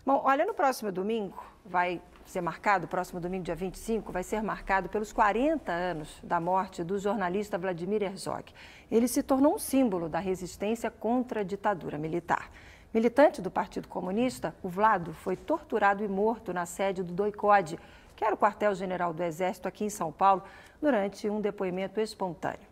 Bom, olha, no próximo domingo vai ser marcado, próximo domingo, dia 25, vai ser marcado pelos 40 anos da morte do jornalista Vladimir Herzog. Ele se tornou um símbolo da resistência contra a ditadura militar. Militante do Partido Comunista, o Vlado foi torturado e morto na sede do DOI-CODE, que era o quartel-general do Exército aqui em São Paulo, durante um depoimento espontâneo.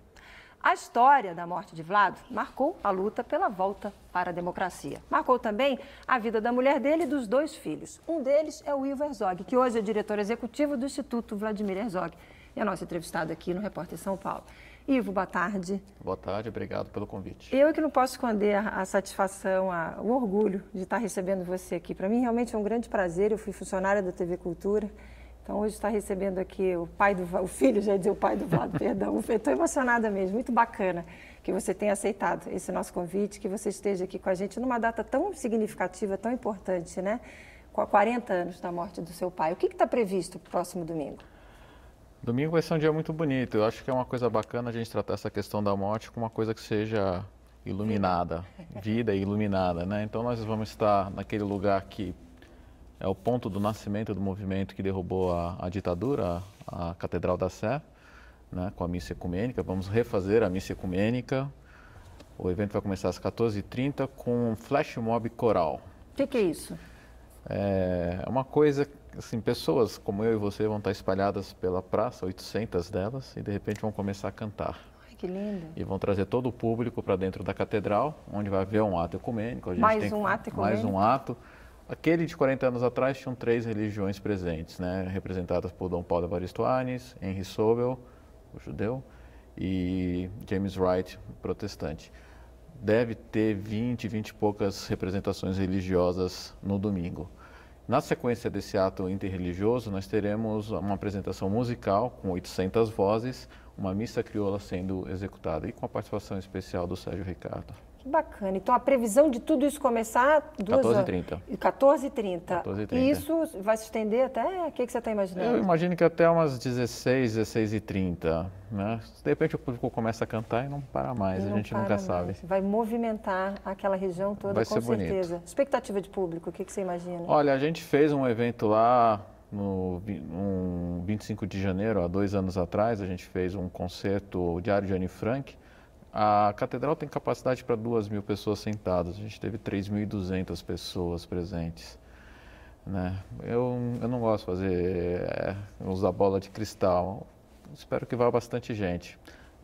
A história da morte de Vlado marcou a luta pela volta para a democracia. Marcou também a vida da mulher dele e dos 2 filhos. Um deles é o Ivo Herzog, que hoje é diretor executivo do Instituto Vladimir Herzog. E é nosso entrevistado aqui no Repórter São Paulo. Ivo, boa tarde. Boa tarde, obrigado pelo convite. Eu que não posso esconder a satisfação, o orgulho de estar recebendo você aqui. Para mim, realmente é um grande prazer. Eu fui funcionária da TV Cultura. Então, hoje está recebendo aqui o filho, já ia dizer o pai do Vlado, perdão. Estou emocionada mesmo, muito bacana que você tenha aceitado esse nosso convite, que você esteja aqui com a gente numa data tão significativa, tão importante, né? Com 40 anos da morte do seu pai. O que está previsto para o próximo domingo? Domingo vai ser um dia muito bonito. Eu acho que é uma coisa bacana a gente tratar essa questão da morte como uma coisa que seja iluminada, vida iluminada, né? Então, nós vamos estar naquele lugar que é o ponto do nascimento do movimento que derrubou a ditadura, a Catedral da Sé, né, com a missa ecumênica. Vamos refazer a missa ecumênica. O evento vai começar às 14h30 com um flash mob coral. O que é isso? É uma coisa, assim, pessoas como eu e você vão estar espalhadas pela praça, 800 delas, e de repente vão começar a cantar. Ai, que lindo. E vão trazer todo o público para dentro da catedral, onde vai haver um ato ecumênico. Mais um ato ecumênico? Mais um ato. Aquele de 40 anos atrás tinham 3 religiões presentes, né, representadas por Dom Paulo Evaristo Arnes, Henry Sobel, o judeu, e James Wright, o protestante. Deve ter 20 e poucas representações religiosas no domingo. Na sequência desse ato interreligioso, nós teremos uma apresentação musical com 800 vozes, uma missa crioula sendo executada e com a participação especial do Sérgio Ricardo. Que bacana. Então, a previsão de tudo isso começar... 14h30. 14h30. E isso vai se estender até... O que você está imaginando? Eu imagino que até umas 16h30, né? De repente o público começa a cantar e não para mais, a gente nunca sabe. Vai movimentar aquela região toda, vai com ser certeza. Bonito. Expectativa de público, o que você imagina? Olha, a gente fez um evento lá no 25 de janeiro, há 2 anos atrás, a gente fez um concerto, o Diário de Anne Frank. A catedral tem capacidade para 2.000 pessoas sentadas, a gente teve 3.200 pessoas presentes, né? Eu não gosto de fazer, usar bola de cristal, espero que vá bastante gente.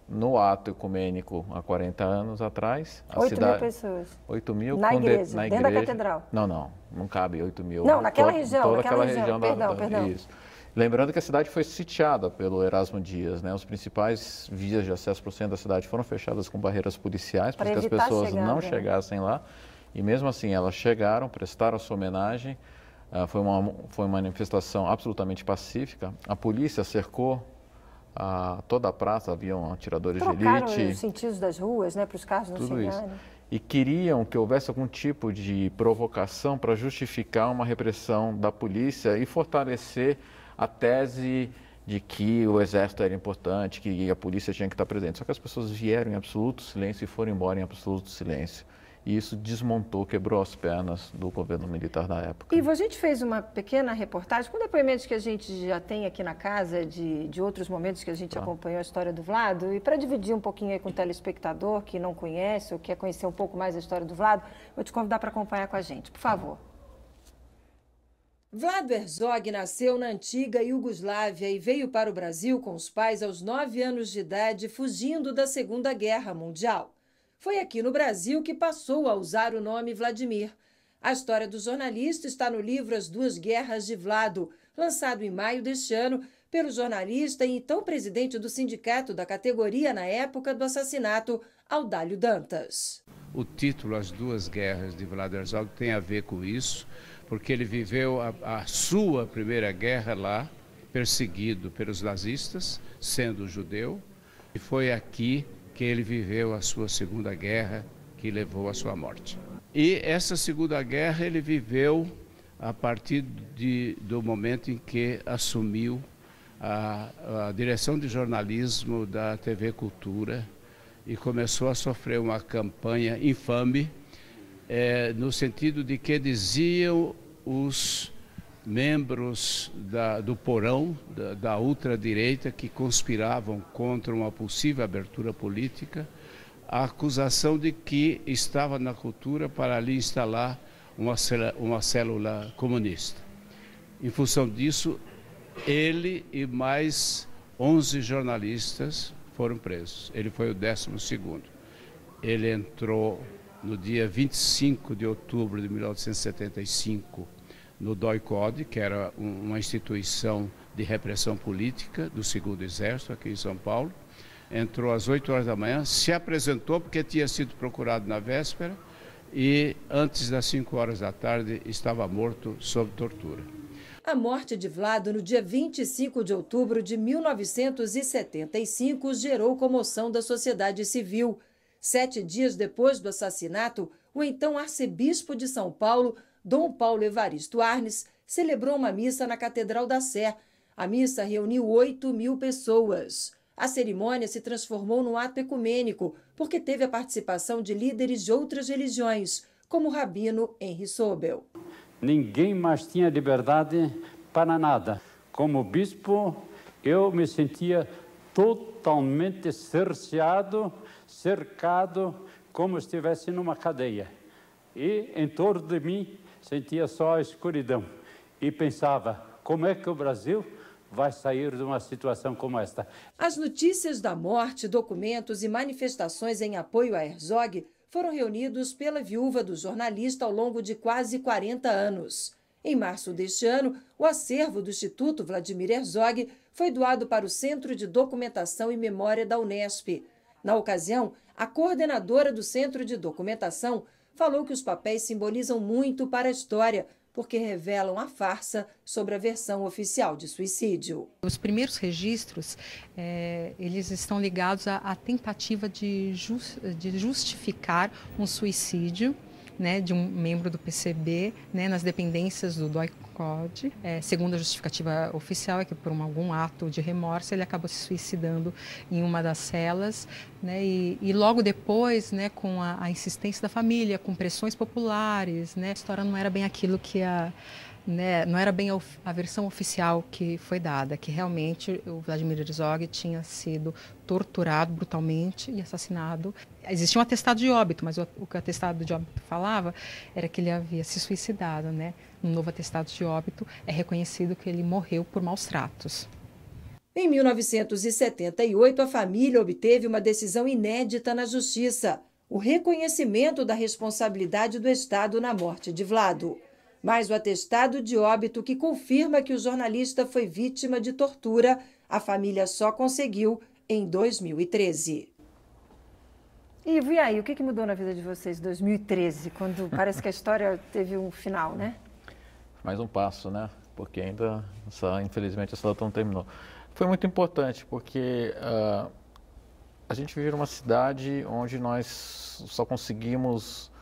No ato ecumênico, há 40 anos atrás... 8.000 pessoas? 8.000 na igreja, dentro da catedral? Não cabe 8.000. Não, naquela região, toda naquela região. Perdão. Isso. Lembrando que a cidade foi sitiada pelo Erasmo Dias, né? Os principais vias de acesso para o centro da cidade foram fechadas com barreiras policiais para que as pessoas não chegassem lá. E mesmo assim, elas chegaram, prestaram a sua homenagem. Foi uma manifestação absolutamente pacífica. A polícia cercou toda a praça, haviam atiradores de elite. Trocaram os sentidos das ruas, né, para os carros não chegarem. Isso. E queriam que houvesse algum tipo de provocação para justificar uma repressão da polícia e fortalecer a tese de que o exército era importante, que a polícia tinha que estar presente. Só que as pessoas vieram em absoluto silêncio e foram embora em absoluto silêncio. E isso desmontou, quebrou as pernas do governo militar da época. Ivo, a gente fez uma pequena reportagem com depoimentos que a gente já tem aqui na casa, de outros momentos que a gente acompanhou a história do Vlado. E para dividir um pouquinho aí com o telespectador que não conhece ou quer conhecer um pouco mais a história do Vlado, vou te convidar para acompanhar com a gente, por favor. Vlado Herzog nasceu na antiga Iugoslávia e veio para o Brasil com os pais aos 9 anos de idade, fugindo da Segunda Guerra Mundial. Foi aqui no Brasil que passou a usar o nome Vladimir. A história do jornalista está no livro As Duas Guerras de Vlado, lançado em maio deste ano pelo jornalista e então presidente do sindicato da categoria na época do assassinato, Audálio Dantas. O título As Duas Guerras de Vlado Herzog tem a ver com isso, porque ele viveu a sua primeira guerra lá, perseguido pelos nazistas, sendo judeu, e foi aqui que ele viveu a sua segunda guerra, que levou à sua morte. E essa segunda guerra ele viveu a partir do momento em que assumiu a direção de jornalismo da TV Cultura e começou a sofrer uma campanha infame, no sentido de que diziam os membros do porão, da ultradireita, que conspiravam contra uma possível abertura política, a acusação de que estava na cultura para ali instalar uma célula comunista. Em função disso, ele e mais 11 jornalistas foram presos. Ele foi o 12º. Ele entrou no dia 25 de outubro de 1975 no DOI-CODE, que era uma instituição de repressão política do 2º Exército aqui em São Paulo. Entrou às 8 horas da manhã, se apresentou porque tinha sido procurado na véspera e antes das 5 horas da tarde estava morto sob tortura. A morte de Vlado no dia 25 de outubro de 1975 gerou comoção da sociedade civil. 7 dias depois do assassinato, o então arcebispo de São Paulo, Dom Paulo Evaristo Arnes, celebrou uma missa na Catedral da Sé. A missa reuniu 8.000 pessoas. A cerimônia se transformou num ato ecumênico, porque teve a participação de líderes de outras religiões, como o rabino Henry Sobel. Ninguém mais tinha liberdade para nada. Como bispo, eu me sentia totalmente cerceado, cercado, como se estivesse numa cadeia. E em torno de mim sentia só a escuridão. E pensava, como é que o Brasil vai sair de uma situação como esta? As notícias da morte, documentos e manifestações em apoio a Herzog foram reunidos pela viúva do jornalista ao longo de quase 40 anos. Em março deste ano, o acervo do Instituto Vladimir Herzog foi doado para o Centro de Documentação e Memória da Unesp. Na ocasião, a coordenadora do Centro de Documentação falou que os papéis simbolizam muito para a história, porque revelam a farsa sobre a versão oficial de suicídio. Os primeiros registros, eles estão ligados à tentativa de justificar um suicídio, né, de um membro do PCB, né, nas dependências do DOI-CODE. Segundo a justificativa oficial, é que por algum ato de remorso ele acabou se suicidando em uma das celas, né, e logo depois, né, com a insistência da família, com pressões populares, né, a história não era bem aquilo que não era bem a versão oficial que foi dada, que realmente o Vladimir Herzog tinha sido torturado brutalmente e assassinado. Existia um atestado de óbito, mas o que o atestado de óbito falava era que ele havia se suicidado, né? No novo atestado de óbito é reconhecido que ele morreu por maus tratos. Em 1978, a família obteve uma decisão inédita na Justiça: o reconhecimento da responsabilidade do Estado na morte de Vlado. Mas o atestado de óbito que confirma que o jornalista foi vítima de tortura, a família só conseguiu em 2013. Ivo, e aí, o que mudou na vida de vocês em 2013, quando parece que a história teve um final, né? Mais um passo, né? Porque ainda, infelizmente, essa luta não terminou. Foi muito importante, porque a gente vive numa cidade onde nós só conseguimos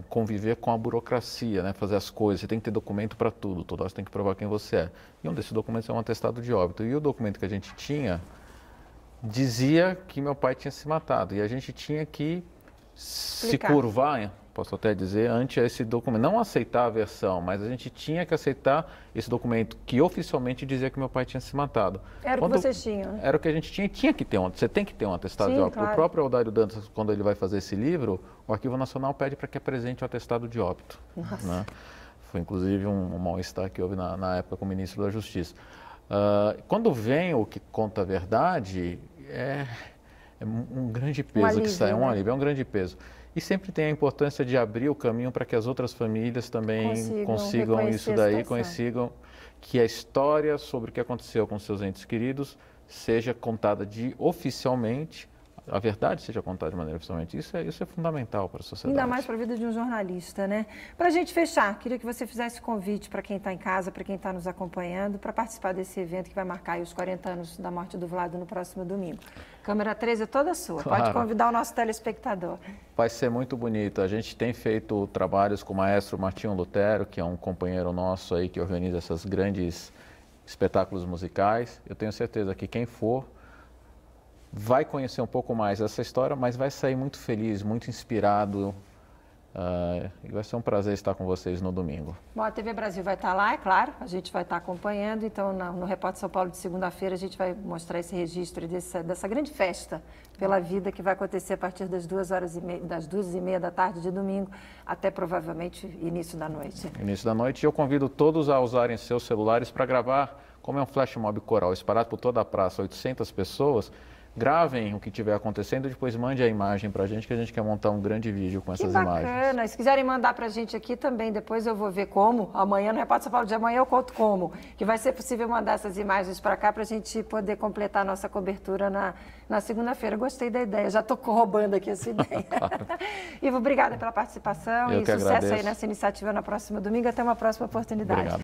conviver com a burocracia, né? Fazer as coisas. Você tem que ter documento para tudo, toda hora você tem que provar quem você é. E um desses documentos é um atestado de óbito. E o documento que a gente tinha dizia que meu pai tinha se matado. E a gente tinha que se curvar, posso até dizer, ante esse documento. Não aceitar a versão, mas a gente tinha que aceitar esse documento que oficialmente dizia que meu pai tinha se matado. Era o que vocês tinham, né? Era o que a gente tinha e tinha que ter você tem que ter um atestado de óbito. Claro. O próprio Eldário Dantas, quando ele vai fazer esse livro, o Arquivo Nacional pede para que apresente o atestado de óbito. Nossa. Né? Foi inclusive um mal-estar que houve na época com o ministro da Justiça. Quando vem o que conta a verdade, é um grande peso alívio, que sai, um alívio, é um grande peso. E sempre tem a importância de abrir o caminho para que as outras famílias também consigam isso daí, consigam que a história sobre o que aconteceu com seus entes queridos seja contada oficialmente, a verdade seja contada de maneira oficialmente. Isso é fundamental para a sociedade. Ainda mais para a vida de um jornalista, né? Para a gente fechar, queria que você fizesse convite para quem está em casa, para quem está nos acompanhando, para participar desse evento que vai marcar aí os 40 anos da morte do Vlado no próximo domingo. Câmera 3 é toda sua, claro. Pode convidar o nosso telespectador. Vai ser muito bonito. A gente tem feito trabalhos com o maestro Martinho Lutero, que é um companheiro nosso aí que organiza esses grandes espetáculos musicais. Eu tenho certeza que quem for vai conhecer um pouco mais essa história, mas vai sair muito feliz, muito inspirado E vai ser um prazer estar com vocês no domingo. Bom, a TV Brasil vai estar lá, é claro, a gente vai estar acompanhando, então no Repórter São Paulo de segunda-feira a gente vai mostrar esse registro dessa grande festa pela vida que vai acontecer a partir das 2h30 da tarde de domingo até provavelmente início da noite. Início da noite, e eu convido todos a usarem seus celulares para gravar, como é um flash mob coral espalhado por toda a praça, 800 pessoas, gravem o que estiver acontecendo e depois mande a imagem para a gente, que a gente quer montar um grande vídeo com essas imagens. Que bacana! Se quiserem mandar para a gente aqui também, depois eu vou ver como. Amanhã, no Repórter São Paulo de amanhã, eu conto como. Que vai ser possível mandar essas imagens para cá para a gente poder completar a nossa cobertura na segunda-feira. Gostei da ideia, já estou roubando aqui essa ideia. Ivo, obrigada pela participação e sucesso aí nessa iniciativa no próximo domingo. Até uma próxima oportunidade. Obrigado.